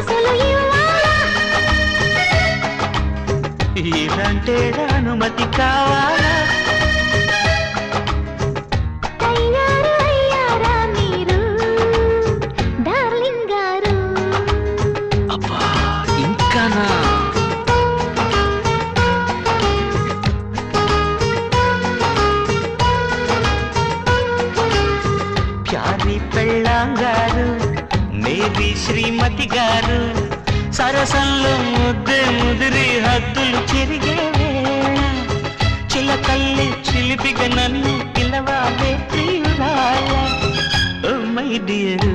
సొగసులు ఇవ్వాలా ఇలాంటి అనుమతి కావాలా తయారు అయ్యారా మీరు డార్లింగ్ గారు అబ్బా ఇంకానా ప్యారి పెళ్ళాంగారు మేరీ శ్రీమతి గారు సరసంలో ముద్దే ముదిరి హద్దులు చెరిగే వేళ చిలకల్లి చిలిపిగా నన్ను పిలవాలే ప్రియురాల ఓ మై డియర్